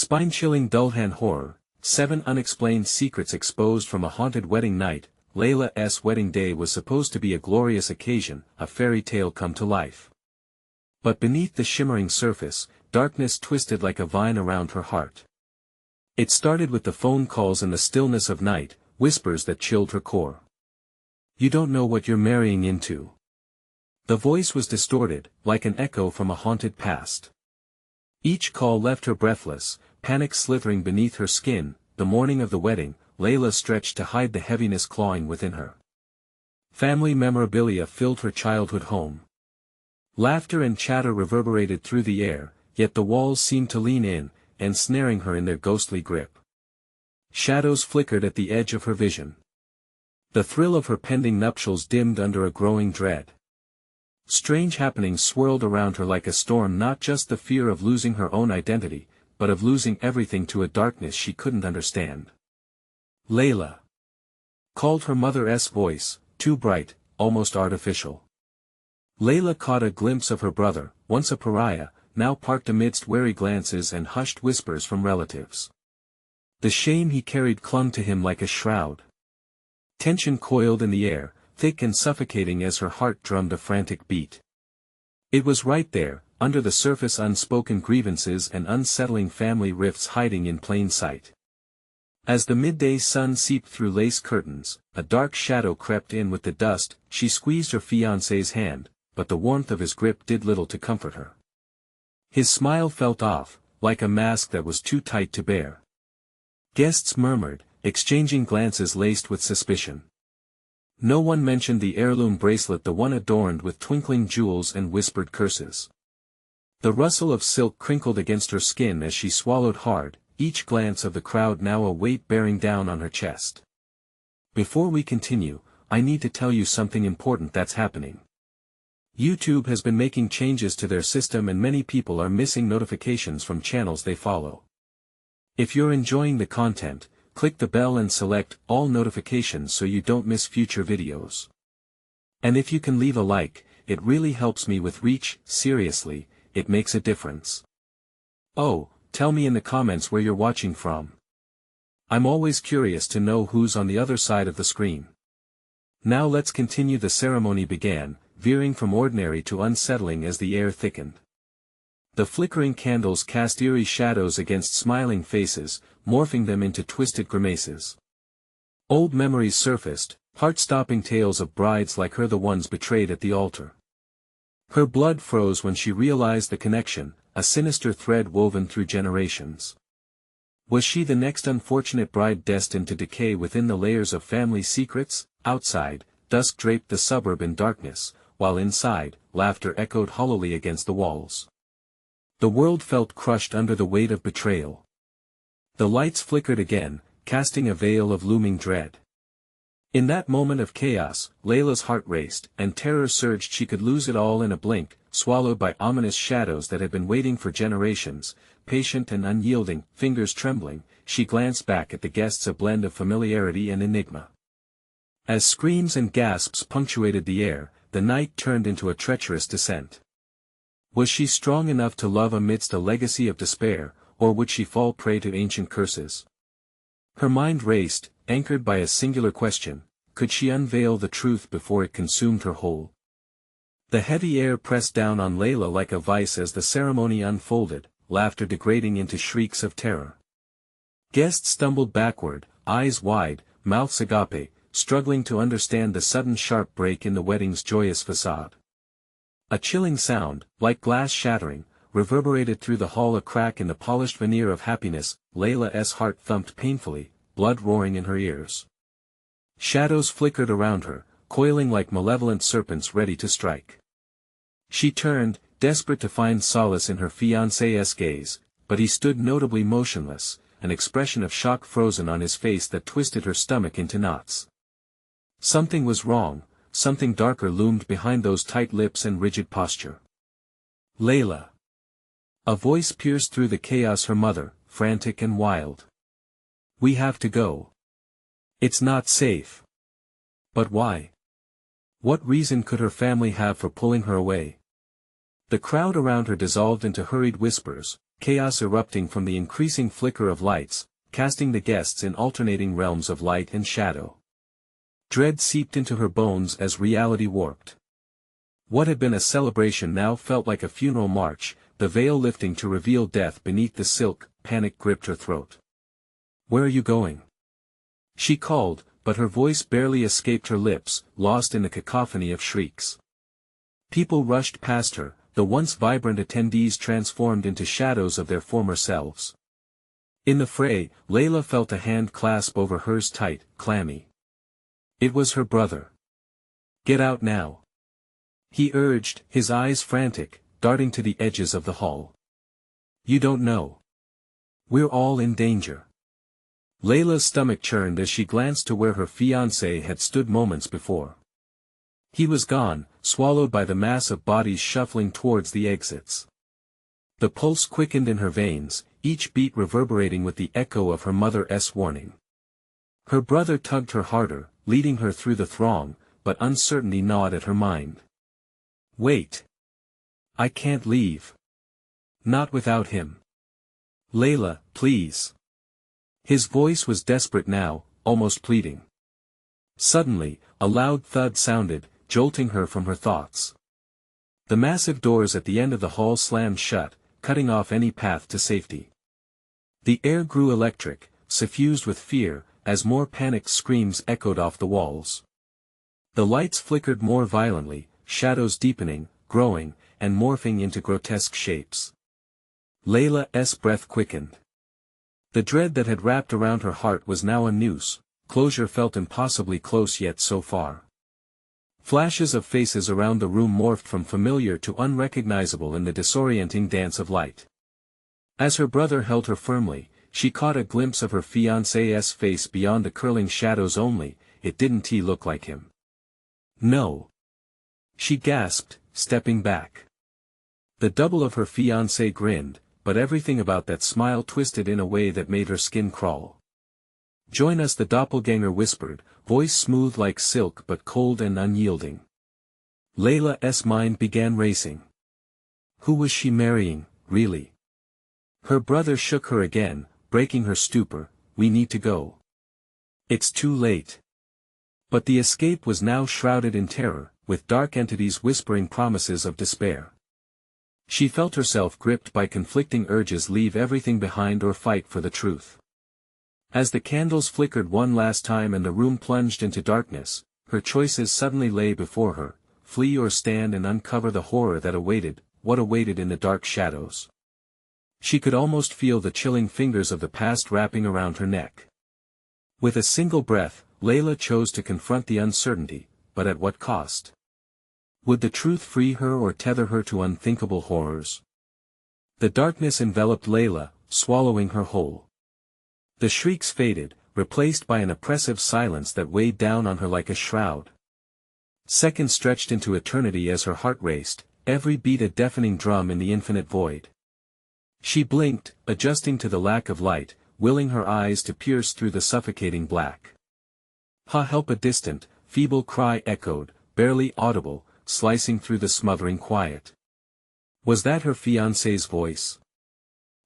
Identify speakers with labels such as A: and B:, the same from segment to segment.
A: Spine-chilling Dulhan horror, 7 unexplained secrets exposed from a haunted wedding night. Leila's wedding day was supposed to be a glorious occasion, a fairy tale come to life. But beneath the shimmering surface, darkness twisted like a vine around her heart. It started with the phone calls and the stillness of night, whispers that chilled her core. "You don't know what you're marrying into." The voice was distorted, like an echo from a haunted past. Each call left her breathless, panic slithering beneath her skin. The morning of the wedding, Leila stretched to hide the heaviness clawing within her. Family memorabilia filled her childhood home. Laughter and chatter reverberated through the air, yet the walls seemed to lean in, ensnaring her in their ghostly grip. Shadows flickered at the edge of her vision. The thrill of her pending nuptials dimmed under a growing dread. Strange happenings swirled around her like a storm, not just the fear of losing her own identity, but of losing everything to a darkness she couldn't understand. "Leila," called her mother's voice, too bright, almost artificial. Leila caught a glimpse of her brother, once a pariah, now parked amidst wary glances and hushed whispers from relatives. The shame he carried clung to him like a shroud. Tension coiled in the air, thick and suffocating as her heart drummed a frantic beat. It was right there, under the surface, unspoken grievances and unsettling family rifts hiding in plain sight. As the midday sun seeped through lace curtains, a dark shadow crept in with the dust. She squeezed her fiancé's hand, but the warmth of his grip did little to comfort her. His smile felt off, like a mask that was too tight to bear. Guests murmured, exchanging glances laced with suspicion. No one mentioned the heirloom bracelet, the one adorned with twinkling jewels and whispered curses. The rustle of silk crinkled against her skin as she swallowed hard, each glance of the crowd now a weight bearing down on her chest. "Before we continue, I need to tell you something important that's happening. YouTube has been making changes to their system and many people are missing notifications from channels they follow. If you're enjoying the content, click the bell and select all notifications so you don't miss future videos. And if you can leave a like, it really helps me with reach. Seriously, it makes a difference. Oh, tell me in the comments where you're watching from. I'm always curious to know who's on the other side of the screen. Now let's continue. The ceremony began, veering from ordinary to unsettling as the air thickened. The flickering candles cast eerie shadows against smiling faces, morphing them into twisted grimaces. Old memories surfaced, heart-stopping tales of brides like her, the ones betrayed at the altar. Her blood froze when she realized the connection, a sinister thread woven through generations. Was she the next unfortunate bride destined to decay within the layers of family secrets? Outside, dusk draped the suburb in darkness, while inside, laughter echoed hollowly against the walls. The world felt crushed under the weight of betrayal. The lights flickered again, casting a veil of looming dread. In that moment of chaos, Leila's heart raced, and terror surged. She could lose it all in a blink, swallowed by ominous shadows that had been waiting for generations. Patient and unyielding, fingers trembling, she glanced back at the guests, a blend of familiarity and enigma. As screams and gasps punctuated the air, the night turned into a treacherous descent. Was she strong enough to love amidst a legacy of despair, or would she fall prey to ancient curses? Her mind raced, anchored by a singular question: could she unveil the truth before it consumed her whole? The heavy air pressed down on Leila like a vice as the ceremony unfolded, laughter degrading into shrieks of terror. Guests stumbled backward, eyes wide, mouths agape, struggling to understand the sudden sharp break in the wedding's joyous facade. A chilling sound, like glass shattering, reverberated through the hall, a crack in the polished veneer of happiness. Leila's heart thumped painfully, blood roaring in her ears. Shadows flickered around her, coiling like malevolent serpents ready to strike. She turned, desperate to find solace in her fiancé's gaze, but he stood notably motionless, an expression of shock frozen on his face that twisted her stomach into knots. Something was wrong. Something darker loomed behind those tight lips and rigid posture. "Leila." A voice pierced through the chaos. Her mother, frantic and wild. "We have to go. It's not safe." But why? What reason could her family have for pulling her away? The crowd around her dissolved into hurried whispers, chaos erupting from the increasing flicker of lights, casting the guests in alternating realms of light and shadow. Dread seeped into her bones as reality warped. What had been a celebration now felt like a funeral march, the veil lifting to reveal death beneath the silk. Panic gripped her throat. "Where are you going?" she called, but her voice barely escaped her lips, lost in the cacophony of shrieks. People rushed past her, the once vibrant attendees transformed into shadows of their former selves. In the fray, Leila felt a hand clasp over hers tight, clammy. It was her brother. "Get out now," he urged, his eyes frantic, darting to the edges of the hall. "You don't know. We're all in danger." Leila's stomach churned as she glanced to where her fiancé had stood moments before. He was gone, swallowed by the mass of bodies shuffling towards the exits. The pulse quickened in her veins, each beat reverberating with the echo of her mother's warning. Her brother tugged her harder, leading her through the throng, but uncertainty gnawed at her mind. "Wait. I can't leave. Not without him. Leila, please." His voice was desperate now, almost pleading. Suddenly, a loud thud sounded, jolting her from her thoughts. The massive doors at the end of the hall slammed shut, cutting off any path to safety. The air grew electric, suffused with fear, as more panicked screams echoed off the walls. The lights flickered more violently, shadows deepening, growing, and morphing into grotesque shapes. Leila's breath quickened. The dread that had wrapped around her heart was now a noose, closure felt impossibly close yet so far. Flashes of faces around the room morphed from familiar to unrecognizable in the disorienting dance of light. As her brother held her firmly, she caught a glimpse of her fiancé's face beyond the curling shadows only. It didn't he look like him? "No," she gasped, stepping back. The double of her fiancé grinned, but everything about that smile twisted in a way that made her skin crawl. "Join us," the doppelganger whispered, voice smooth like silk but cold and unyielding. Leila's mind began racing. Who was she marrying, really? Her brother shook her again, breaking her stupor. "We need to go. It's too late." But the escape was now shrouded in terror, with dark entities whispering promises of despair. She felt herself gripped by conflicting urges: leave everything behind or fight for the truth. As the candles flickered one last time and the room plunged into darkness, her choices suddenly lay before her: flee or stand and uncover the horror that awaited, what awaited in the dark shadows. She could almost feel the chilling fingers of the past wrapping around her neck. With a single breath, Leila chose to confront the uncertainty, but at what cost? Would the truth free her or tether her to unthinkable horrors? The darkness enveloped Leila, swallowing her whole. The shrieks faded, replaced by an oppressive silence that weighed down on her like a shroud. Seconds stretched into eternity as her heart raced, every beat a deafening drum in the infinite void. She blinked, adjusting to the lack of light, willing her eyes to pierce through the suffocating black. Help! A distant, feeble cry echoed, barely audible, slicing through the smothering quiet. Was that her fiancé's voice?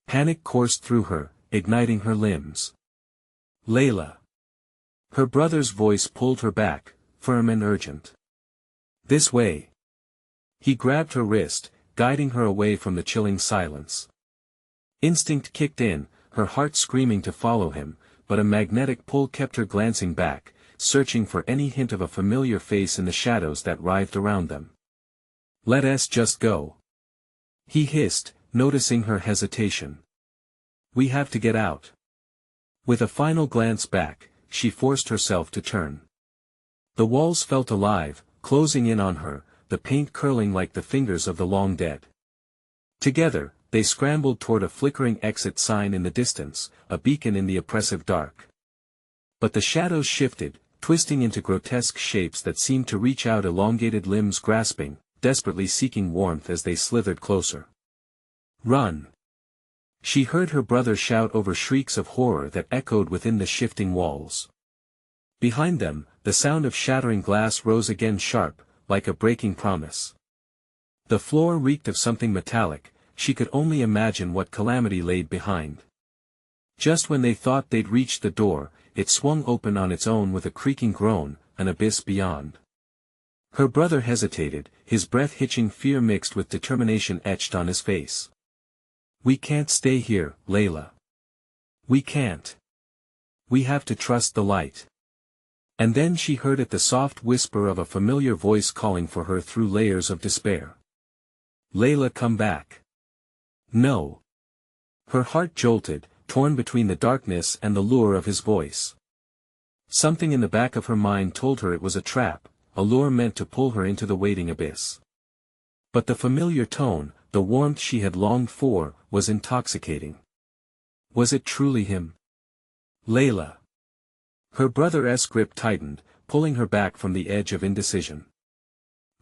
A: Panic coursed through her, igniting her limbs. "Leila!" Her brother's voice pulled her back, firm and urgent. "This way!" He grabbed her wrist, guiding her away from the chilling silence. Instinct kicked in, her heart screaming to follow him, but a magnetic pull kept her glancing back, searching for any hint of a familiar face in the shadows that writhed around them. "Let us just go," he hissed, noticing her hesitation. "We have to get out." With a final glance back, she forced herself to turn. The walls felt alive, closing in on her, the paint curling like the fingers of the long dead. Together, they scrambled toward a flickering exit sign in the distance, a beacon in the oppressive dark. But the shadows shifted, twisting into grotesque shapes that seemed to reach out, elongated limbs grasping, desperately seeking warmth as they slithered closer. "Run!" She heard her brother shout over shrieks of horror that echoed within the shifting walls. Behind them, the sound of shattering glass rose again, sharp, like a breaking promise. The floor reeked of something metallic, she could only imagine what calamity laid behind. Just when they thought they'd reached the door, it swung open on its own with a creaking groan, an abyss beyond. Her brother hesitated, his breath hitching, fear mixed with determination etched on his face. "We can't stay here, Leila. We can't. We have to trust the light." And then she heard it, the soft whisper of a familiar voice calling for her through layers of despair. "Leila, come back." No. Her heart jolted, torn between the darkness and the lure of his voice. Something in the back of her mind told her it was a trap, a lure meant to pull her into the waiting abyss. But the familiar tone, the warmth she had longed for, was intoxicating. Was it truly him? "Leila." Her brother's grip tightened, pulling her back from the edge of indecision.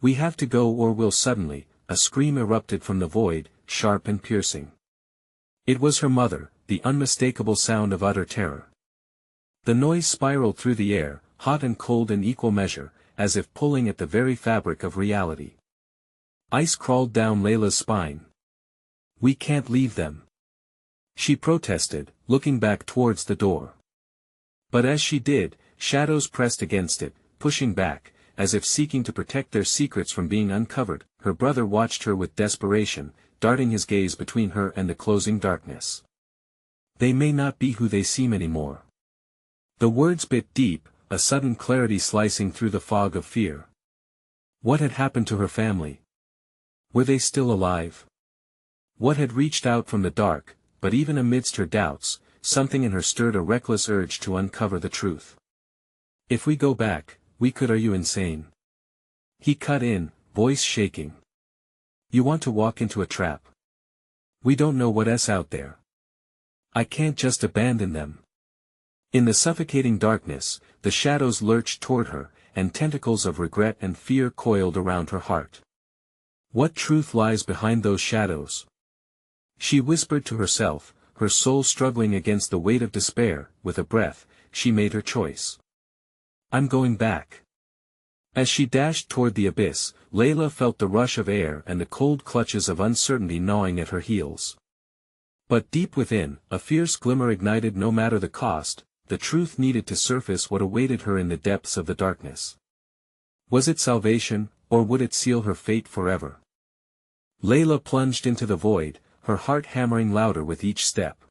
A: "We have to go or we'll suddenly," a scream erupted from the void, sharp and piercing. It was her mother, the unmistakable sound of utter terror. The noise spiraled through the air, hot and cold in equal measure, as if pulling at the very fabric of reality. Ice crawled down Leila's spine. "We can't leave them," she protested, looking back towards the door. But as she did, shadows pressed against it, pushing back, as if seeking to protect their secrets from being uncovered. Her brother watched her with desperation, darting his gaze between her and the closing darkness. "They may not be who they seem anymore." The words bit deep, a sudden clarity slicing through the fog of fear. What had happened to her family? Were they still alive? What had reached out from the dark? But even amidst her doubts, something in her stirred a reckless urge to uncover the truth. "If we go back, we could. Are you insane?" he cut in, voice shaking. "You want to walk into a trap? We don't know what's out there. I can't just abandon them." In the suffocating darkness, the shadows lurched toward her, and tentacles of regret and fear coiled around her heart. What truth lies behind those shadows? She whispered to herself, her soul struggling against the weight of despair. With a breath, she made her choice. "I'm going back." As she dashed toward the abyss, Leila felt the rush of air and the cold clutches of uncertainty gnawing at her heels. But deep within, a fierce glimmer ignited. No matter the cost, the truth needed to surface. What awaited her in the depths of the darkness? Was it salvation, or would it seal her fate forever? Leila plunged into the void, her heart hammering louder with each step.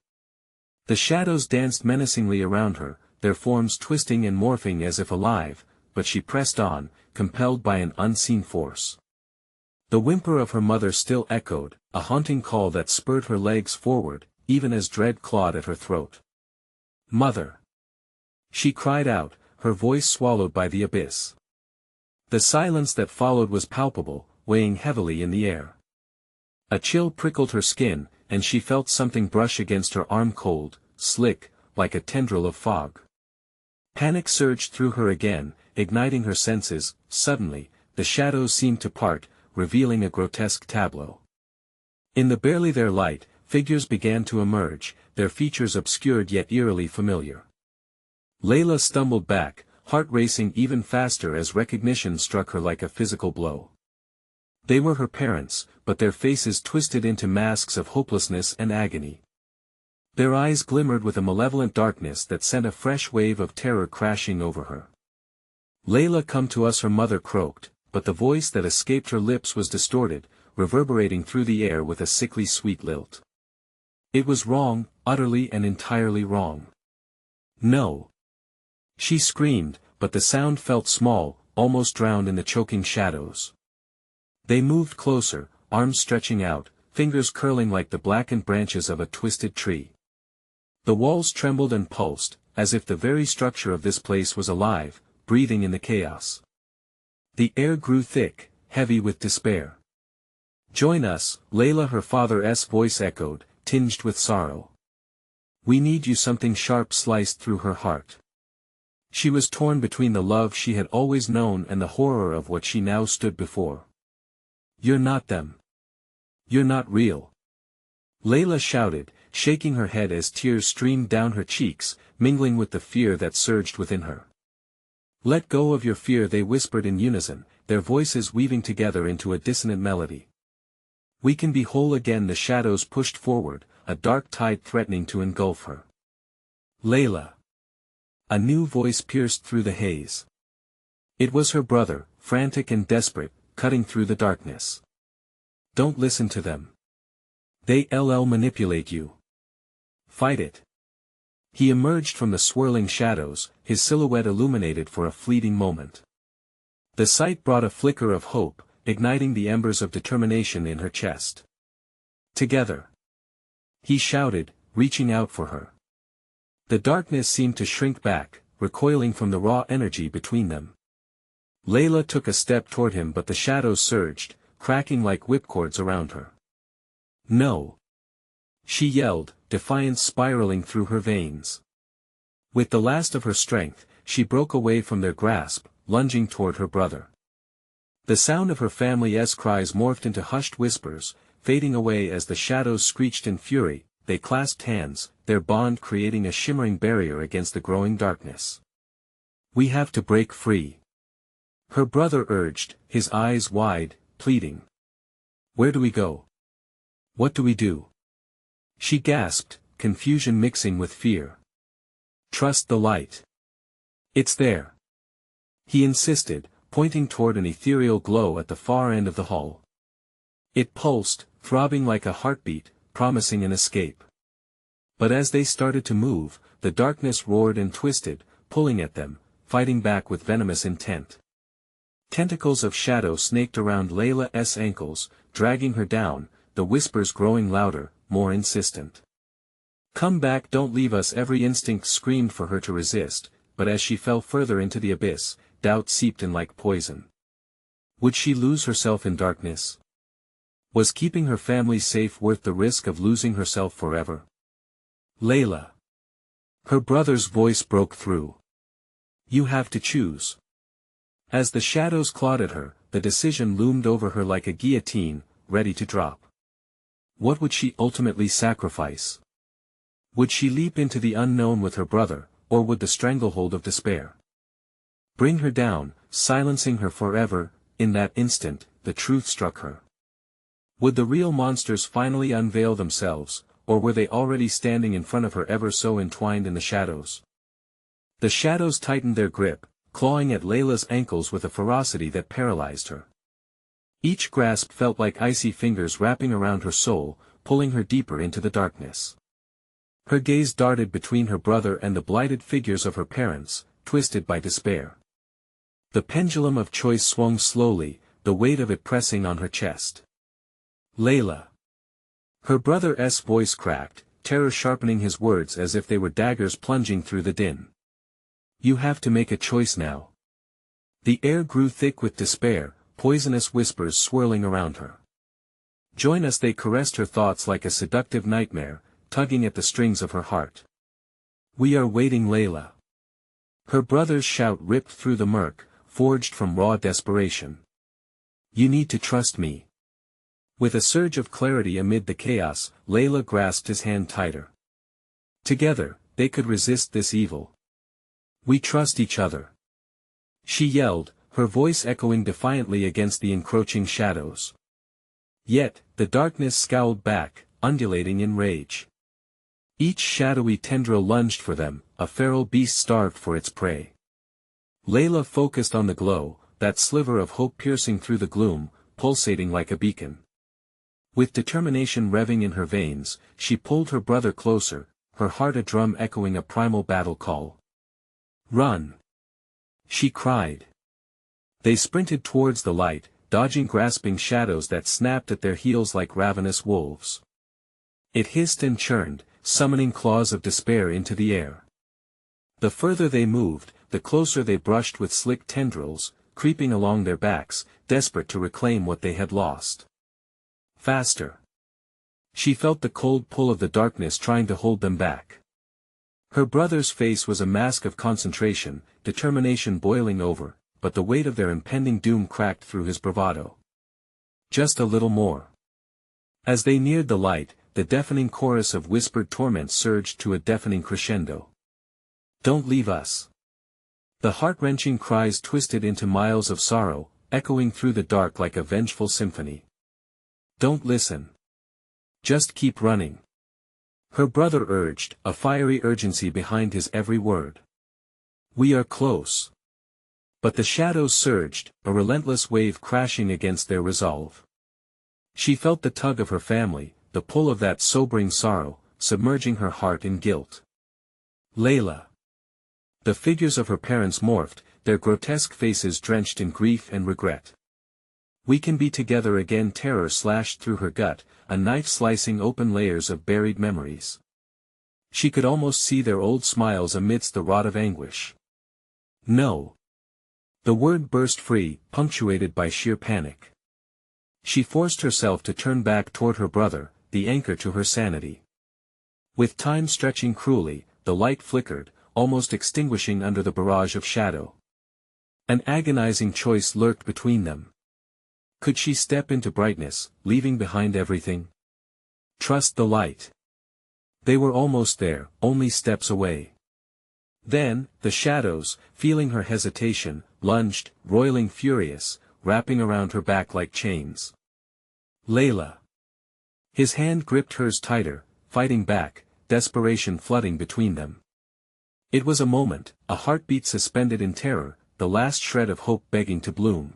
A: The shadows danced menacingly around her, their forms twisting and morphing as if alive, but she pressed on, compelled by an unseen force. The whimper of her mother still echoed, a haunting call that spurred her legs forward, even as dread clawed at her throat. "Mother!" she cried out, her voice swallowed by the abyss. The silence that followed was palpable, weighing heavily in the air. A chill prickled her skin, and she felt something brush against her arm, cold, slick, like a tendril of fog. Panic surged through her again, igniting her senses. Suddenly, the shadows seemed to part, revealing a grotesque tableau. In the barely there light, figures began to emerge, their features obscured yet eerily familiar. Leila stumbled back, heart racing even faster as recognition struck her like a physical blow. They were her parents, but their faces twisted into masks of hopelessness and agony. Their eyes glimmered with a malevolent darkness that sent a fresh wave of terror crashing over her. "Leila, come to us," her mother croaked, but the voice that escaped her lips was distorted, reverberating through the air with a sickly sweet lilt. It was wrong, utterly and entirely wrong. "No!" she screamed, but the sound felt small, almost drowned in the choking shadows. They moved closer, arms stretching out, fingers curling like the blackened branches of a twisted tree. The walls trembled and pulsed, as if the very structure of this place was alive, breathing in the chaos. The air grew thick, heavy with despair. "Join us, Leila," her father's voice echoed, tinged with sorrow. "We need you." Something sharp sliced through her heart. She was torn between the love she had always known and the horror of what she now stood before. "You're not them. You're not real," Leila shouted, shaking her head as tears streamed down her cheeks, mingling with the fear that surged within her. "Let go of your fear," they whispered in unison, their voices weaving together into a dissonant melody. We can be whole again. The shadows pushed forward, a dark tide threatening to engulf her. Leila. A new voice pierced through the haze. It was her brother, frantic and desperate, cutting through the darkness. Don't listen to them. They'll manipulate you. Fight it. He emerged from the swirling shadows, his silhouette illuminated for a fleeting moment. The sight brought a flicker of hope, igniting the embers of determination in her chest. Together. He shouted, reaching out for her. The darkness seemed to shrink back, recoiling from the raw energy between them. Leila took a step toward him, but the shadows surged, cracking like whipcords around her. No! She yelled, defiance spiraling through her veins. With the last of her strength, she broke away from their grasp, lunging toward her brother. The sound of her family's cries morphed into hushed whispers, fading away as the shadows screeched in fury. They clasped hands, their bond creating a shimmering barrier against the growing darkness. We have to break free. Her brother urged, his eyes wide, pleading. Where do we go? What do we do? She gasped, confusion mixing with fear. Trust the light. It's there. He insisted, pointing toward an ethereal glow at the far end of the hall. It pulsed, throbbing like a heartbeat, promising an escape. But as they started to move, the darkness roared and twisted, pulling at them, fighting back with venomous intent. Tentacles of shadow snaked around Leila's ankles, dragging her down, the whispers growing louder, more insistent. Come back, don't leave us. Every instinct screamed for her to resist, but as she fell further into the abyss, doubt seeped in like poison. Would she lose herself in darkness? Was keeping her family safe worth the risk of losing herself forever? Leila. Her brother's voice broke through. You have to choose. As the shadows clawed at her, the decision loomed over her like a guillotine, ready to drop. What would she ultimately sacrifice? Would she leap into the unknown with her brother, or would the stranglehold of despair bring her down, silencing her forever? In that instant, the truth struck her. Would the real monsters finally unveil themselves, or were they already standing in front of her, ever so entwined in the shadows? The shadows tightened their grip, clawing at Leila's ankles with a ferocity that paralyzed her. Each grasp felt like icy fingers wrapping around her soul, pulling her deeper into the darkness. Her gaze darted between her brother and the blighted figures of her parents, twisted by despair. The pendulum of choice swung slowly, the weight of it pressing on her chest. Leila. Her brother's voice cracked, terror sharpening his words as if they were daggers plunging through the din. You have to make a choice now. The air grew thick with despair, poisonous whispers swirling around her. Join us. They caressed her thoughts like a seductive nightmare, tugging at the strings of her heart. We are waiting, Leila. Her brother's shout ripped through the murk, forged from raw desperation. You need to trust me. With a surge of clarity amid the chaos, Leila grasped his hand tighter. Together, they could resist this evil. We trust each other. She yelled, her voice echoing defiantly against the encroaching shadows. Yet, the darkness scowled back, undulating in rage. Each shadowy tendril lunged for them, a feral beast starved for its prey. Leila focused on the glow, that sliver of hope piercing through the gloom, pulsating like a beacon. With determination revving in her veins, she pulled her brother closer, her heart a drum echoing a primal battle call. Run! She cried. They sprinted towards the light, dodging grasping shadows that snapped at their heels like ravenous wolves. It hissed and churned, summoning claws of despair into the air. The further they moved, the closer they brushed with slick tendrils, creeping along their backs, desperate to reclaim what they had lost. Faster. She felt the cold pull of the darkness trying to hold them back. Her brother's face was a mask of concentration, determination boiling over, but the weight of their impending doom cracked through his bravado. Just a little more. As they neared the light, the deafening chorus of whispered torment surged to a deafening crescendo. Don't leave us. The heart-wrenching cries twisted into miles of sorrow, echoing through the dark like a vengeful symphony. Don't listen. Just keep running. Her brother urged, a fiery urgency behind his every word. We are close. But the shadows surged, a relentless wave crashing against their resolve. She felt the tug of her family, the pull of that sobering sorrow, submerging her heart in guilt. Leila. The figures of her parents morphed, their grotesque faces drenched in grief and regret. We can be together again. Terror slashed through her gut, a knife slicing open layers of buried memories. She could almost see their old smiles amidst the rot of anguish. No. The word burst free, punctuated by sheer panic. She forced herself to turn back toward her brother, the anchor to her sanity. With time stretching cruelly, the light flickered, almost extinguishing under the barrage of shadow. An agonizing choice lurked between them. Could she step into brightness, leaving behind everything? Trust the light. They were almost there, only steps away. Then, the shadows, feeling her hesitation, lunged, roiling furious, wrapping around her back like chains. Leila. His hand gripped hers tighter, fighting back, desperation flooding between them. It was a moment, a heartbeat suspended in terror, the last shred of hope begging to bloom.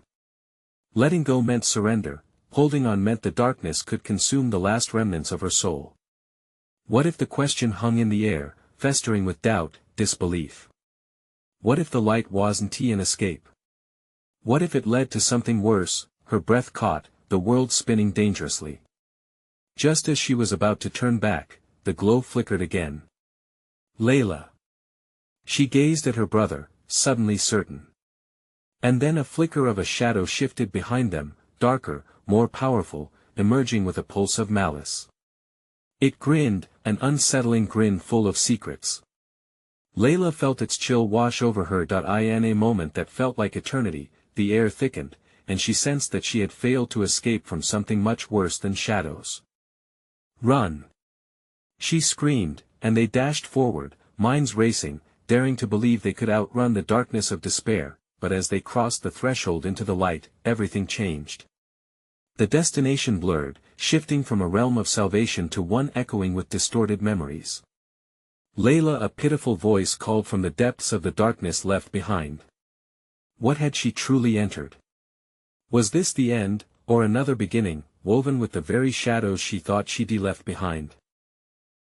A: Letting go meant surrender, holding on meant the darkness could consume the last remnants of her soul. What if the question hung in the air, festering with doubt, disbelief? What if the light wasn't an escape? What if it led to something worse? Her breath caught, the world spinning dangerously. Just as she was about to turn back, the glow flickered again. Leila. She gazed at her brother, suddenly certain. And then a flicker of a shadow shifted behind them, darker, more powerful, emerging with a pulse of malice. It grinned, an unsettling grin full of secrets. Leila felt its chill wash over her. In a moment that felt like eternity, the air thickened, and she sensed that she had failed to escape from something much worse than shadows. Run! She screamed, and they dashed forward, minds racing, daring to believe they could outrun the darkness of despair, but as they crossed the threshold into the light, everything changed. The destination blurred, shifting from a realm of salvation to one echoing with distorted memories. Leila, a pitiful voice called from the depths of the darkness left behind. What had she truly entered? Was this the end, or another beginning, woven with the very shadows she thought she'd left behind?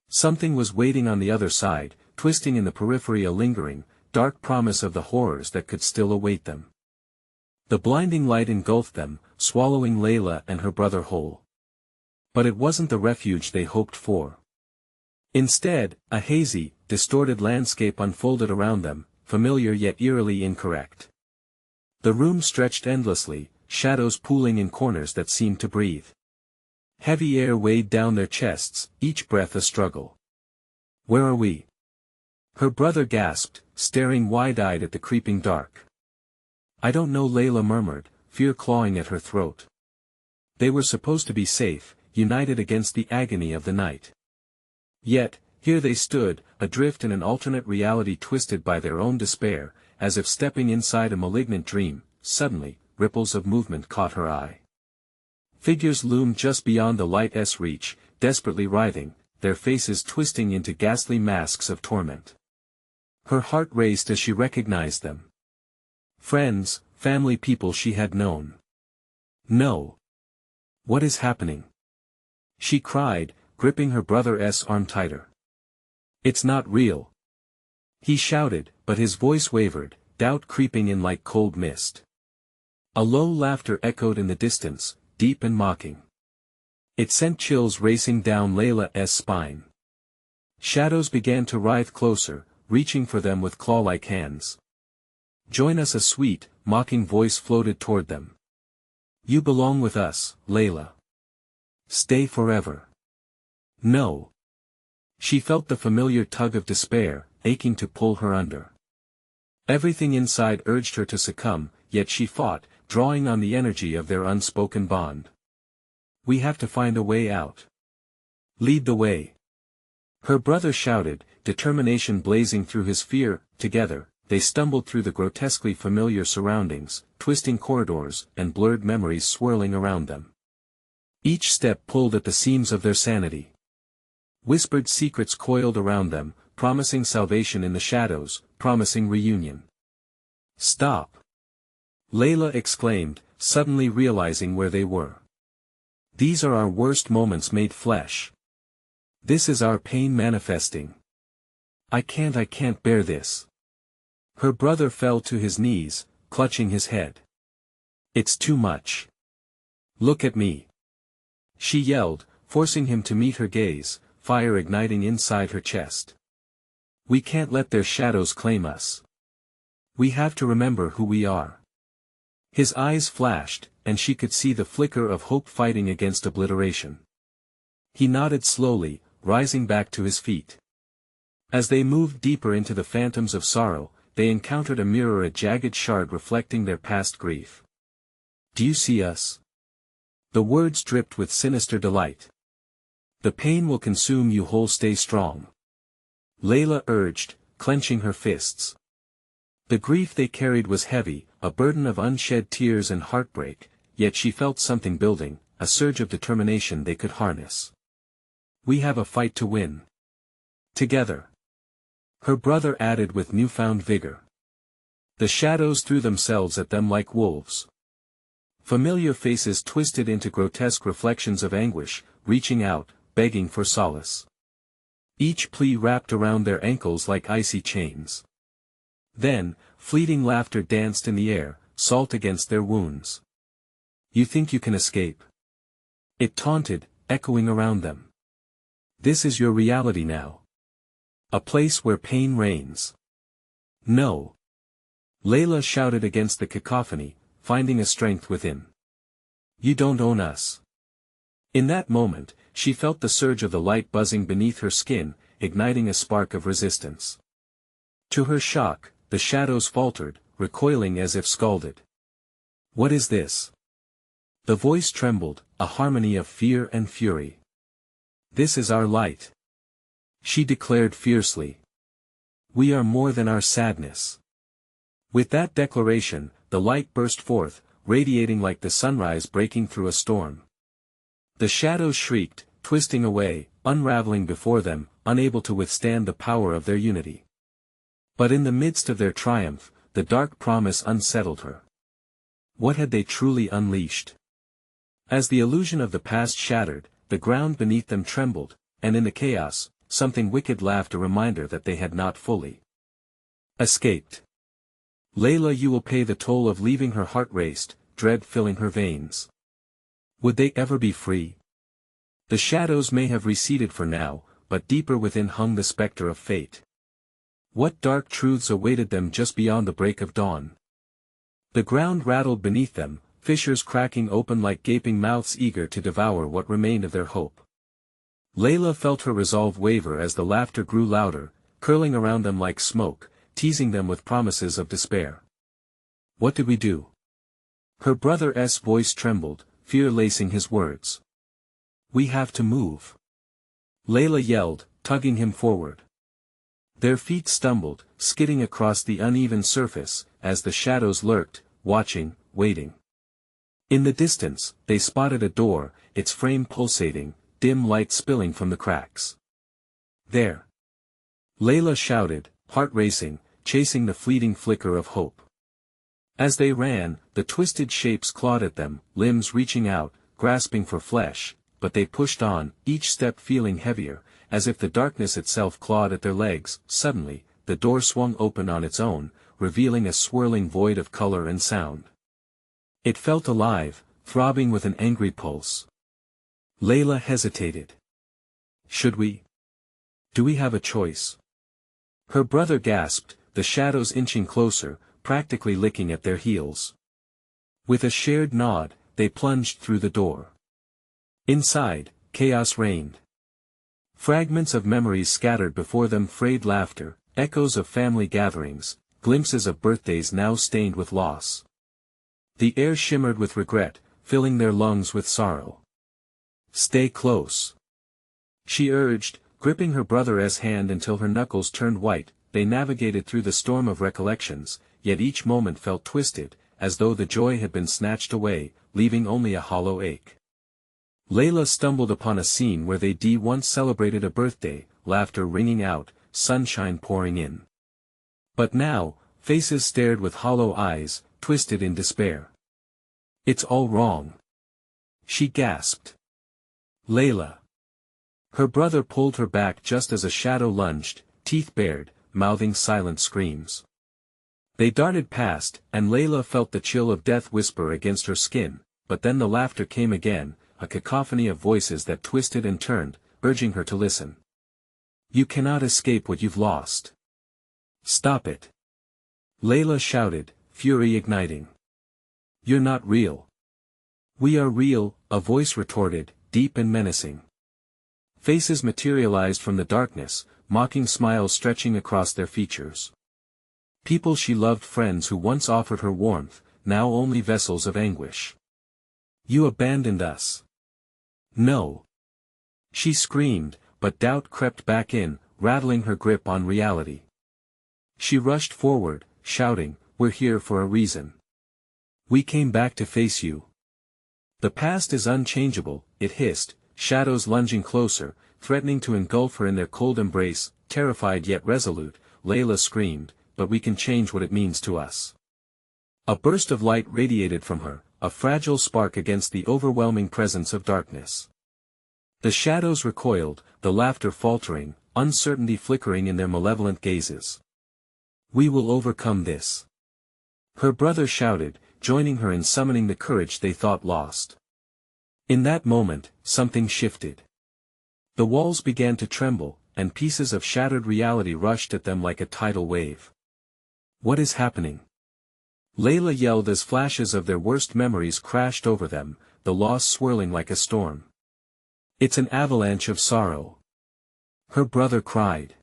A: Something was waiting on the other side, twisting in the periphery a lingering, dark promise of the horrors that could still await them. The blinding light engulfed them, swallowing Leila and her brother whole. But it wasn't the refuge they hoped for. Instead, a hazy, distorted landscape unfolded around them, familiar yet eerily incorrect. The room stretched endlessly, shadows pooling in corners that seemed to breathe. Heavy air weighed down their chests, each breath a struggle. Where are we? Her brother gasped, staring wide-eyed at the creeping dark. I don't know, Leila murmured, fear clawing at her throat. They were supposed to be safe, united against the agony of the night. Yet, here they stood, adrift in an alternate reality twisted by their own despair, as if stepping inside a malignant dream. Suddenly, ripples of movement caught her eye. Figures loomed just beyond the light's reach, desperately writhing, their faces twisting into ghastly masks of torment. Her heart raced as she recognized them. Friends, family, people she had known. No. What is happening? She cried, gripping her brother's arm tighter. It's not real. He shouted, but his voice wavered, doubt creeping in like cold mist. A low laughter echoed in the distance, deep and mocking. It sent chills racing down Leila's spine. Shadows began to writhe closer, reaching for them with claw-like hands. Join us, a sweet, mocking voice floated toward them. You belong with us, Leila. Stay forever. No. She felt the familiar tug of despair, aching to pull her under. Everything inside urged her to succumb, yet she fought, drawing on the energy of their unspoken bond. We have to find a way out. Lead the way. Her brother shouted, determination blazing through his fear. Together, they stumbled through the grotesquely familiar surroundings, twisting corridors, and blurred memories swirling around them. Each step pulled at the seams of their sanity. Whispered secrets coiled around them, promising salvation in the shadows, promising reunion. "Stop!" Leila exclaimed, suddenly realizing where they were. "These are our worst moments made flesh. This is our pain manifesting. I can't bear this." Her brother fell to his knees, clutching his head. "It's too much. Look at me," she yelled, forcing him to meet her gaze, fire igniting inside her chest. "We can't let their shadows claim us. We have to remember who we are." His eyes flashed, and she could see the flicker of hope fighting against obliteration. He nodded slowly, rising back to his feet. As they moved deeper into the phantoms of sorrow, they encountered a mirror, a jagged shard reflecting their past grief. "Do you see us?" The words dripped with sinister delight. "The pain will consume you whole, stay strong," Leila urged, clenching her fists. The grief they carried was heavy, a burden of unshed tears and heartbreak, yet she felt something building, a surge of determination they could harness. "We have a fight to win. Together," her brother added with newfound vigor. The shadows threw themselves at them like wolves. Familiar faces twisted into grotesque reflections of anguish, reaching out, begging for solace. Each plea wrapped around their ankles like icy chains. Then, fleeting laughter danced in the air, salt against their wounds. "You think you can escape?" it taunted, echoing around them. "This is your reality now. A place where pain reigns." "No!" Leila shouted against the cacophony, finding a strength within. "You don't own us." In that moment, she felt the surge of the light buzzing beneath her skin, igniting a spark of resistance. To her shock, the shadows faltered, recoiling as if scalded. "What is this?" The voice trembled, a harmony of fear and fury. "This is our light," she declared fiercely. "We are more than our sadness." With that declaration, the light burst forth, radiating like the sunrise breaking through a storm. The shadows shrieked, twisting away, unraveling before them, unable to withstand the power of their unity. But in the midst of their triumph, the dark promise unsettled her. What had they truly unleashed? As the illusion of the past shattered, the ground beneath them trembled, and in the chaos, something wicked laughed, a reminder that they had not fully escaped. "Leila, you will pay the toll of leaving." Her heart raced, dread filling her veins. Would they ever be free? The shadows may have receded for now, but deeper within hung the specter of fate. What dark truths awaited them just beyond the break of dawn? The ground rattled beneath them, fissures cracking open like gaping mouths eager to devour what remained of their hope. Leila felt her resolve waver as the laughter grew louder, curling around them like smoke, teasing them with promises of despair. "What did we do?" Her brother's voice trembled, fear lacing his words. "We have to move," Leila yelled, tugging him forward. Their feet stumbled, skidding across the uneven surface, as the shadows lurked, watching, waiting. In the distance, they spotted a door, its frame pulsating, dim light spilling from the cracks. "There!" Leila shouted, heart racing, chasing the fleeting flicker of hope. As they ran, the twisted shapes clawed at them, limbs reaching out, grasping for flesh, but they pushed on, each step feeling heavier, as if the darkness itself clawed at their legs. Suddenly, the door swung open on its own, revealing a swirling void of color and sound. It felt alive, throbbing with an angry pulse. Leila hesitated. "Should we? Do we have a choice?" Her brother gasped, the shadows inching closer, practically licking at their heels. With a shared nod, they plunged through the door. Inside, chaos reigned. Fragments of memories scattered before them, frayed laughter, echoes of family gatherings, glimpses of birthdays now stained with loss. The air shimmered with regret, filling their lungs with sorrow. "Stay close," she urged, gripping her brother's hand until her knuckles turned white. They navigated through the storm of recollections, yet each moment felt twisted, as though the joy had been snatched away, leaving only a hollow ache. Leila stumbled upon a scene where they once celebrated a birthday, laughter ringing out, sunshine pouring in. But now, faces stared with hollow eyes, twisted in despair. "It's all wrong," she gasped. "Leila." Her brother pulled her back just as a shadow lunged, teeth bared, mouthing silent screams. They darted past, and Leila felt the chill of death whisper against her skin, but then the laughter came again, a cacophony of voices that twisted and turned, urging her to listen. "You cannot escape what you've lost. Stop it!" Leila shouted, fury igniting. "You're not real." "We are real," a voice retorted, deep and menacing. Faces materialized from the darkness, mocking smiles stretching across their features. People she loved, friends who once offered her warmth, now only vessels of anguish. "You abandoned us." "No." She screamed, but doubt crept back in, rattling her grip on reality. She rushed forward, shouting, "We're here for a reason. We came back to face you." "The past is unchangeable," it hissed, shadows lunging closer, threatening to engulf her in their cold embrace. Terrified yet resolute, Leila screamed, "But we can change what it means to us." A burst of light radiated from her, a fragile spark against the overwhelming presence of darkness. The shadows recoiled, the laughter faltering, uncertainty flickering in their malevolent gazes. "We will overcome this," her brother shouted, joining her in summoning the courage they thought lost. In that moment, something shifted. The walls began to tremble, and pieces of shattered reality rushed at them like a tidal wave. "What is happening?" Leila yelled as flashes of their worst memories crashed over them, the loss swirling like a storm. "It's an avalanche of sorrow," her brother cried.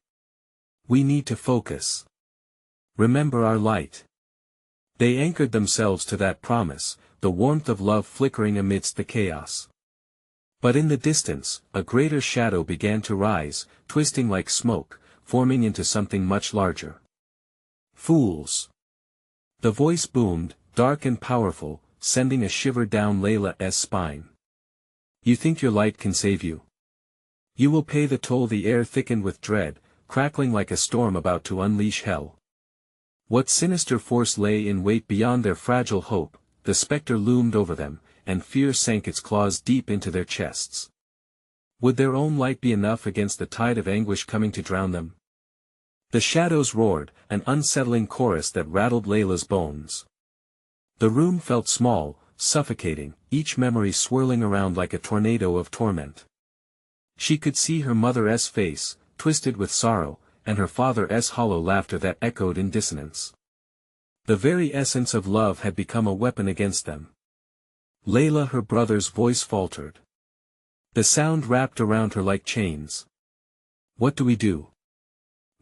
A: "We need to focus. Remember our light." They anchored themselves to that promise, the warmth of love flickering amidst the chaos. But in the distance, a greater shadow began to rise, twisting like smoke, forming into something much larger. "Fools!" The voice boomed, dark and powerful, sending a shiver down Leila's spine. "You think your light can save you? You will pay the toll." The air thickened with dread, crackling like a storm about to unleash hell. What sinister force lay in wait beyond their fragile hope? The specter loomed over them, and fear sank its claws deep into their chests. Would their own light be enough against the tide of anguish coming to drown them? The shadows roared, an unsettling chorus that rattled Leila's bones. The room felt small, suffocating, each memory swirling around like a tornado of torment. She could see her mother's face, twisted with sorrow, and her father's hollow laughter that echoed in dissonance. The very essence of love had become a weapon against them. "Leila," her brother's voice faltered. The sound wrapped around her like chains. "What do we do?"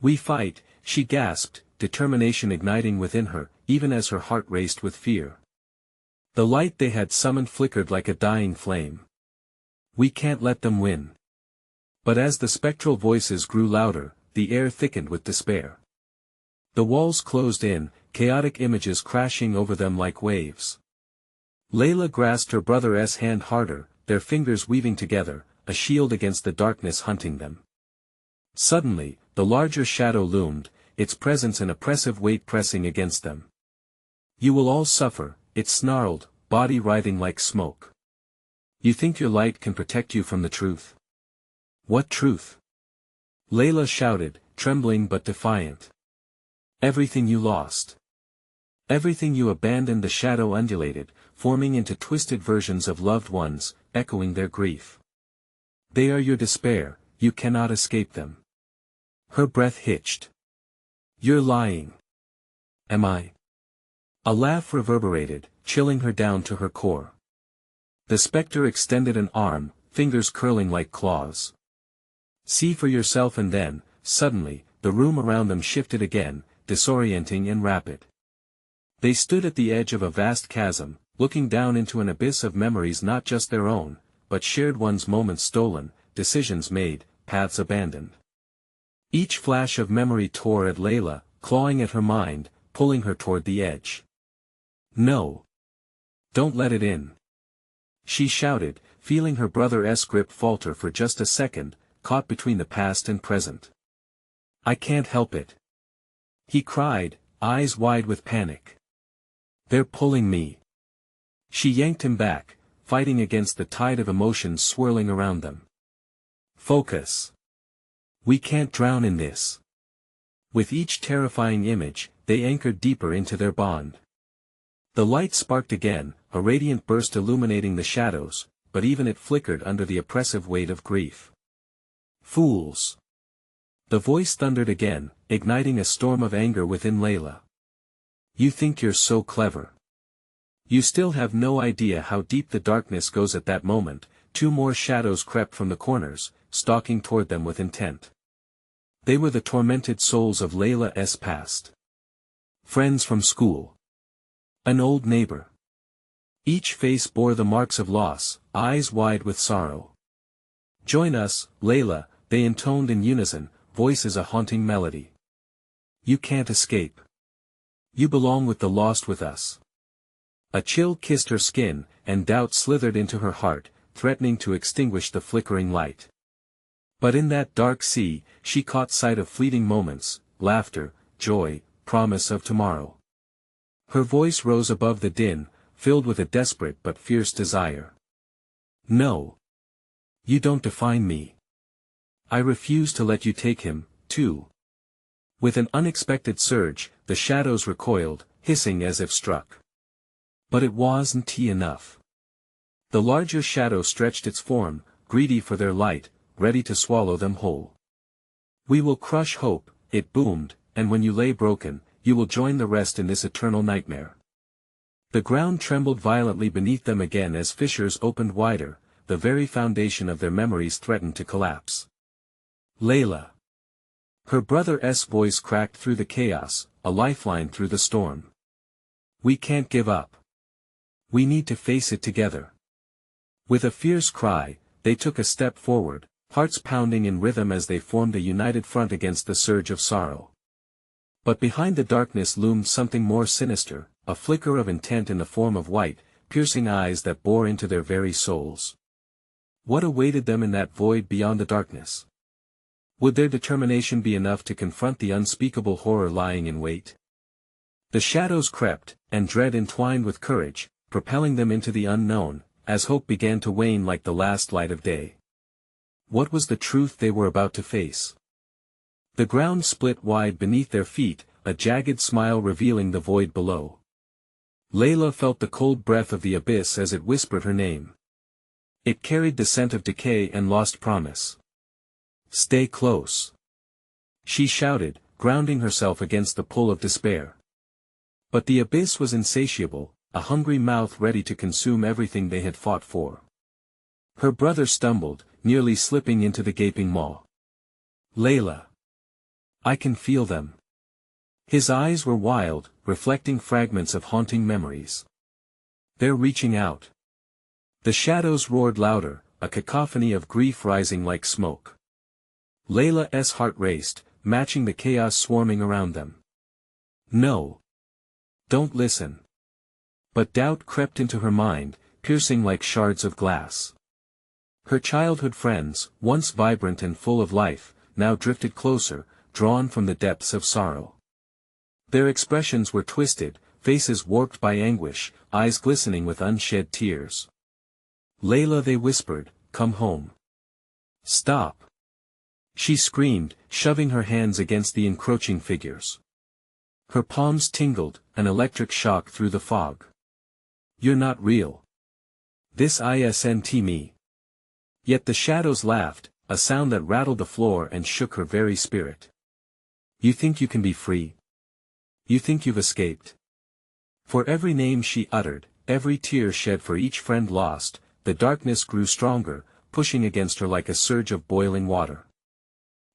A: "We fight," she gasped, determination igniting within her, even as her heart raced with fear. The light they had summoned flickered like a dying flame. "We can't let them win." But as the spectral voices grew louder, the air thickened with despair. The walls closed in, chaotic images crashing over them like waves. Leila grasped her brother's hand harder, their fingers weaving together, a shield against the darkness hunting them. Suddenly, the larger shadow loomed, its presence an oppressive weight pressing against them. "You will all suffer," it snarled, body writhing like smoke. "You think your light can protect you from the truth?" "What truth?" Leila shouted, trembling but defiant. "Everything you lost. Everything you abandoned." The shadow undulated, forming into twisted versions of loved ones, echoing their grief. "They are your despair, you cannot escape them." Her breath hitched. "You're lying." "Am I?" A laugh reverberated, chilling her down to her core. The specter extended an arm, fingers curling like claws. "See for yourself." And then, suddenly, the room around them shifted again, disorienting and rapid. They stood at the edge of a vast chasm, looking down into an abyss of memories not just their own, but shared ones, moments stolen, decisions made, paths abandoned. Each flash of memory tore at Leila, clawing at her mind, pulling her toward the edge. "No. Don't let it in," she shouted, feeling her brother's grip falter for just a second, caught between the past and present. "I can't help it," he cried, eyes wide with panic. "They're pulling me." She yanked him back, fighting against the tide of emotions swirling around them. "Focus. We can't drown in this." With each terrifying image, they anchored deeper into their bond. The light sparked again, a radiant burst illuminating the shadows, but even it flickered under the oppressive weight of grief. "Fools!" The voice thundered again, igniting a storm of anger within Leila. "You think you're so clever. You still have no idea how deep the darkness goes." At that moment, two more shadows crept from the corners, stalking toward them with intent. They were the tormented souls of Leila's past. Friends from school. An old neighbor. Each face bore the marks of loss, eyes wide with sorrow. "Join us, Leila," they intoned in unison, voices a haunting melody. "You can't escape. You belong with the lost with us." A chill kissed her skin, and doubt slithered into her heart, threatening to extinguish the flickering light. But in that dark sea, she caught sight of fleeting moments, laughter, joy, promise of tomorrow. Her voice rose above the din, filled with a desperate but fierce desire. "No. You don't define me. I refuse to let you take him, too." With an unexpected surge, the shadows recoiled, hissing as if struck. But it wasn't enough. The larger shadow stretched its form, greedy for their light, ready to swallow them whole. "We will crush hope," it boomed, "and when you lay broken, you will join the rest in this eternal nightmare." The ground trembled violently beneath them again as fissures opened wider, the very foundation of their memories threatened to collapse. "Leila." Her brother's voice cracked through the chaos, a lifeline through the storm. "We can't give up. We need to face it together." With a fierce cry, they took a step forward, hearts pounding in rhythm as they formed a united front against the surge of sorrow. But behind the darkness loomed something more sinister, a flicker of intent in the form of white, piercing eyes that bore into their very souls. What awaited them in that void beyond the darkness? Would their determination be enough to confront the unspeakable horror lying in wait? The shadows crept, and dread entwined with courage, propelling them into the unknown, as hope began to wane like the last light of day. What was the truth they were about to face? The ground split wide beneath their feet, a jagged smile revealing the void below. Leila felt the cold breath of the abyss as it whispered her name. It carried the scent of decay and lost promise. "Stay close," she shouted, grounding herself against the pull of despair. But the abyss was insatiable, a hungry mouth ready to consume everything they had fought for. Her brother stumbled, nearly slipping into the gaping maw. "Leila. I can feel them." His eyes were wild, reflecting fragments of haunting memories. "They're reaching out." The shadows roared louder, a cacophony of grief rising like smoke. Leila's heart raced, matching the chaos swarming around them. "No. Don't listen." But doubt crept into her mind, piercing like shards of glass. Her childhood friends, once vibrant and full of life, now drifted closer, drawn from the depths of sorrow. Their expressions were twisted, faces warped by anguish, eyes glistening with unshed tears. "Leila," they whispered, "come home." "Stop!" she screamed, shoving her hands against the encroaching figures. Her palms tingled, an electric shock through the fog. "You're not real. This isn't me." Yet the shadows laughed, a sound that rattled the floor and shook her very spirit. "You think you can be free? You think you've escaped?" For every name she uttered, every tear shed for each friend lost, the darkness grew stronger, pushing against her like a surge of boiling water.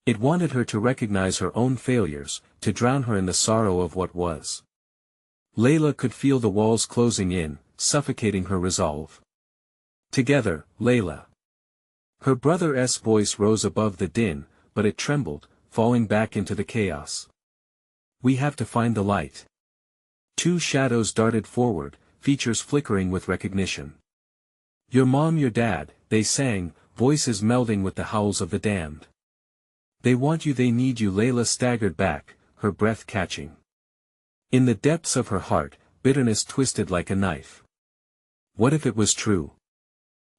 A: It wanted her to recognize her own failures, to drown her in the sorrow of what was. Leila could feel the walls closing in, suffocating her resolve. "Together, Leila." Her brother's voice rose above the din, but it trembled, falling back into the chaos. "We have to find the light." Two shadows darted forward, features flickering with recognition. "Your mom, your dad," they sang, voices melding with the howls of the damned. They want you, they need you. Leila staggered back, her breath catching. In the depths of her heart, bitterness twisted like a knife. What if it was true?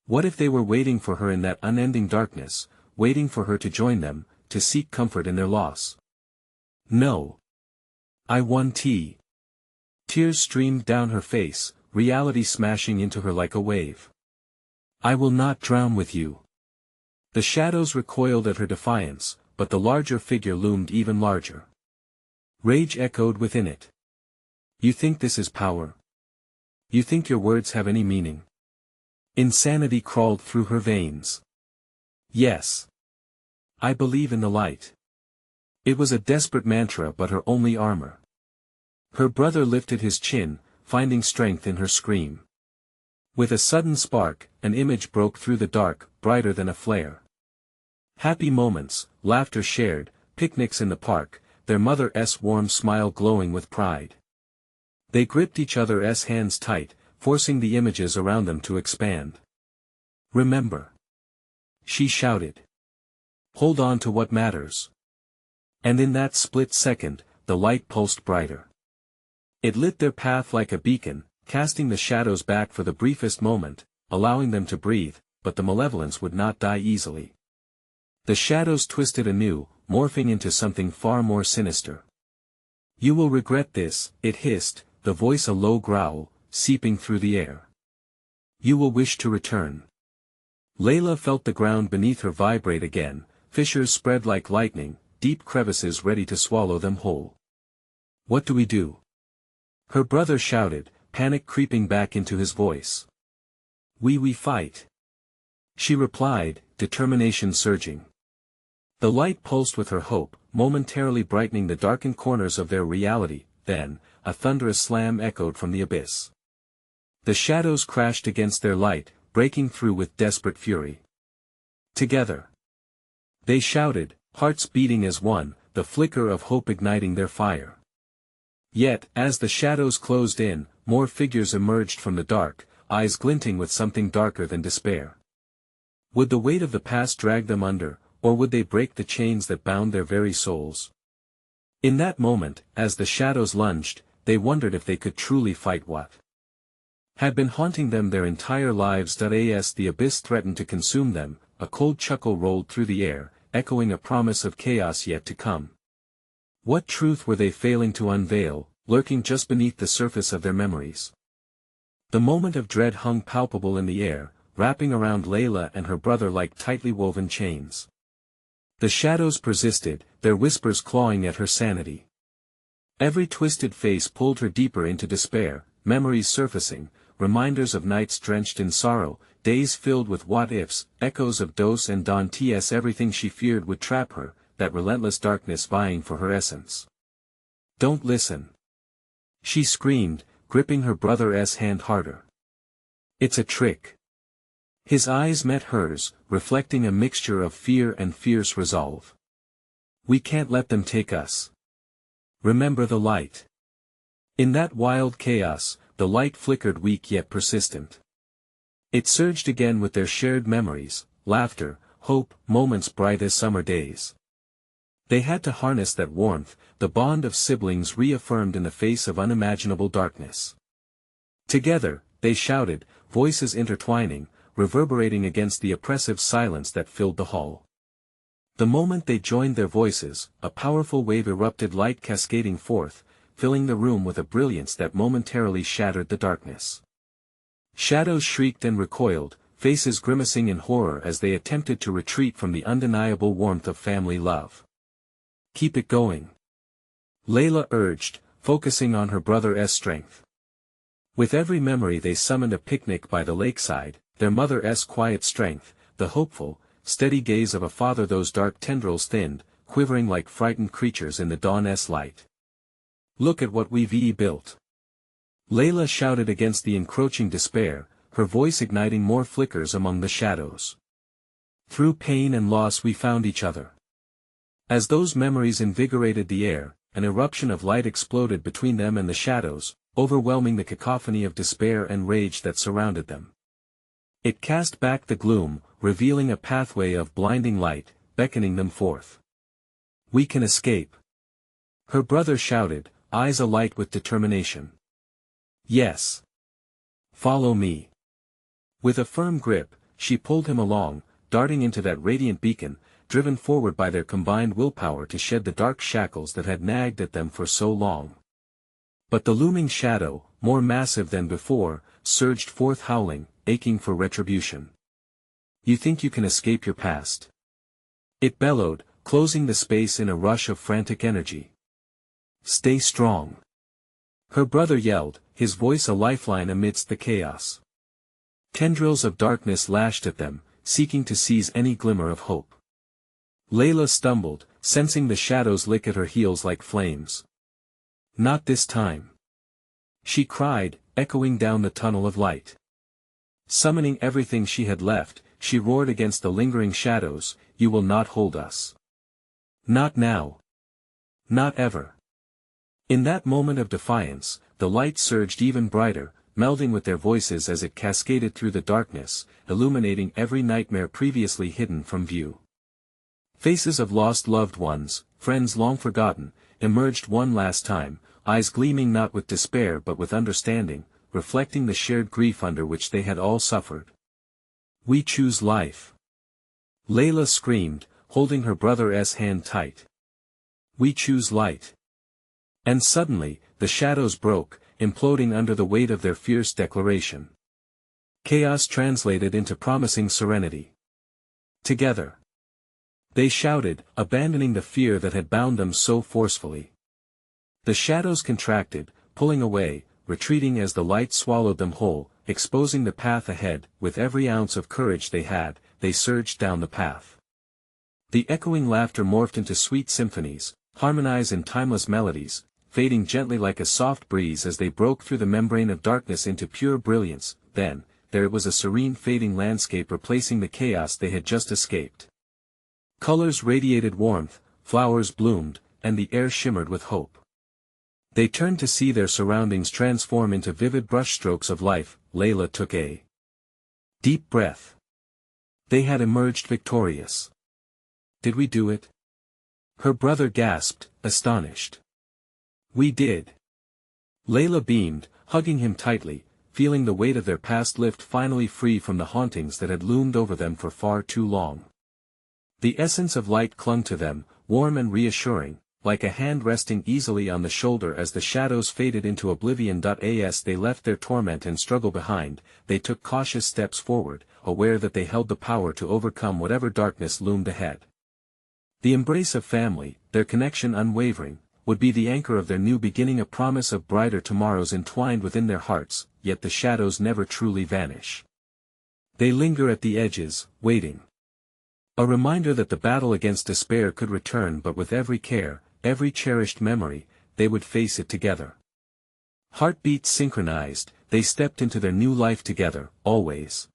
A: What if they were waiting for her in that unending darkness, waiting for her to join them, to seek comfort in their loss? No. I want tea. Tears streamed down her face, reality smashing into her like a wave. I will not drown with you. The shadows recoiled at her defiance, but the larger figure loomed even larger. Rage echoed within it. You think this is power? You think your words have any meaning? Insanity crawled through her veins. Yes. I believe in the light. It was a desperate mantra, but her only armor. Her brother lifted his chin, finding strength in her scream. With a sudden spark, an image broke through the dark, brighter than a flare. Happy moments, laughter shared, picnics in the park, their mother's warm smile glowing with pride. They gripped each other's hands tight, forcing the images around them to expand. Remember. She shouted. Hold on to what matters. And in that split second, the light pulsed brighter. It lit their path like a beacon, casting the shadows back for the briefest moment, allowing them to breathe, but the malevolence would not die easily. The shadows twisted anew, morphing into something far more sinister. You will regret this, it hissed, the voice a low growl, seeping through the air. You will wish to return. Leila felt the ground beneath her vibrate again, fissures spread like lightning, deep crevices ready to swallow them whole. What do we do? Her brother shouted, panic creeping back into his voice. We fight. She replied, determination surging. The light pulsed with her hope, momentarily brightening the darkened corners of their reality, then, a thunderous slam echoed from the abyss. The shadows crashed against their light, breaking through with desperate fury. Together. They shouted, hearts beating as one, the flicker of hope igniting their fire. Yet, as the shadows closed in, more figures emerged from the dark, eyes glinting with something darker than despair. Would the weight of the past drag them under, or would they break the chains that bound their very souls? In that moment, as the shadows lunged, they wondered if they could truly fight what had been haunting them their entire lives. As the abyss threatened to consume them, a cold chuckle rolled through the air, echoing a promise of chaos yet to come. What truth were they failing to unveil, lurking just beneath the surface of their memories? The moment of dread hung palpable in the air, wrapping around Leila and her brother like tightly woven chains. The shadows persisted, their whispers clawing at her sanity. Every twisted face pulled her deeper into despair, memories surfacing, reminders of nights drenched in sorrow, days filled with what-ifs, echoes of Dos and Dantes. Everything she feared would trap her, that relentless darkness vying for her essence. Don't listen. She screamed, gripping her brother's hand harder. It's a trick. His eyes met hers, reflecting a mixture of fear and fierce resolve. We can't let them take us. Remember the light. In that wild chaos, the light flickered weak yet persistent. It surged again with their shared memories, laughter, hope, moments bright as summer days. They had to harness that warmth, the bond of siblings reaffirmed in the face of unimaginable darkness. Together, they shouted, voices intertwining, reverberating against the oppressive silence that filled the hall. The moment they joined their voices, a powerful wave erupted, light cascading forth, filling the room with a brilliance that momentarily shattered the darkness. Shadows shrieked and recoiled, faces grimacing in horror as they attempted to retreat from the undeniable warmth of family love. Keep it going. Leila urged, focusing on her brother's strength. With every memory they summoned a picnic by the lakeside, their mother's quiet strength, the hopeful, steady gaze of a father. Those dark tendrils thinned, quivering like frightened creatures in the dawn's light. Look at what we've built. Leila shouted against the encroaching despair, her voice igniting more flickers among the shadows. Through pain and loss we found each other. As those memories invigorated the air, an eruption of light exploded between them and the shadows, overwhelming the cacophony of despair and rage that surrounded them. It cast back the gloom, revealing a pathway of blinding light, beckoning them forth. "We can escape!" her brother shouted, eyes alight with determination. "Yes. Follow me." With a firm grip, she pulled him along, darting into that radiant beacon, driven forward by their combined willpower to shed the dark shackles that had nagged at them for so long. But the looming shadow, more massive than before, surged forth howling, aching for retribution. "You think you can escape your past?" it bellowed, closing the space in a rush of frantic energy. "Stay strong," her brother yelled, his voice a lifeline amidst the chaos. Tendrils of darkness lashed at them, seeking to seize any glimmer of hope. Leila stumbled, sensing the shadows lick at her heels like flames. "Not this time!" she cried, echoing down the tunnel of light. Summoning everything she had left, she roared against the lingering shadows, "You will not hold us. Not now. Not ever." In that moment of defiance, the light surged even brighter, melding with their voices as it cascaded through the darkness, illuminating every nightmare previously hidden from view. Faces of lost loved ones, friends long forgotten, emerged one last time, eyes gleaming not with despair but with understanding, reflecting the shared grief under which they had all suffered. "We choose life!" Leila screamed, holding her brother's hand tight. "We choose light!" And suddenly, the shadows broke, imploding under the weight of their fierce declaration. Chaos translated into promising serenity. Together, they shouted, abandoning the fear that had bound them so forcefully. The shadows contracted, pulling away, retreating as the light swallowed them whole, exposing the path ahead. With every ounce of courage they had, they surged down the path. The echoing laughter morphed into sweet symphonies, harmonized in timeless melodies, fading gently like a soft breeze as they broke through the membrane of darkness into pure brilliance. Then, there was a serene fading landscape replacing the chaos they had just escaped. Colors radiated warmth, flowers bloomed, and the air shimmered with hope. They turned to see their surroundings transform into vivid brushstrokes of life. Leila took a deep breath. They had emerged victorious. "Did we do it?" her brother gasped, astonished. "We did." Leila beamed, hugging him tightly, feeling the weight of their past lift finally free from the hauntings that had loomed over them for far too long. The essence of light clung to them, warm and reassuring, like a hand resting easily on the shoulder as the shadows faded into oblivion. As they left their torment and struggle behind, they took cautious steps forward, aware that they held the power to overcome whatever darkness loomed ahead. The embrace of family, their connection unwavering, would be the anchor of their new beginning, a promise of brighter tomorrows entwined within their hearts. Yet the shadows never truly vanish. They linger at the edges, waiting. A reminder that the battle against despair could return, but with every care, every cherished memory, they would face it together. Heartbeats synchronized, they stepped into their new life together, always.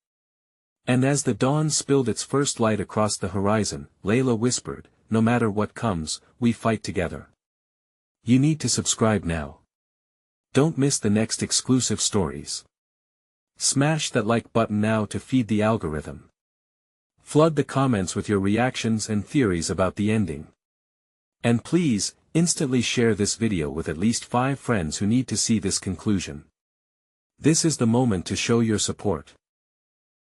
A: And as the dawn spilled its first light across the horizon, Leila whispered, "No matter what comes, we fight together." You need to subscribe now. Don't miss the next exclusive stories. Smash that like button now to feed the algorithm. Flood the comments with your reactions and theories about the ending. And please, instantly share this video with at least 5 friends who need to see this conclusion. This is the moment to show your support.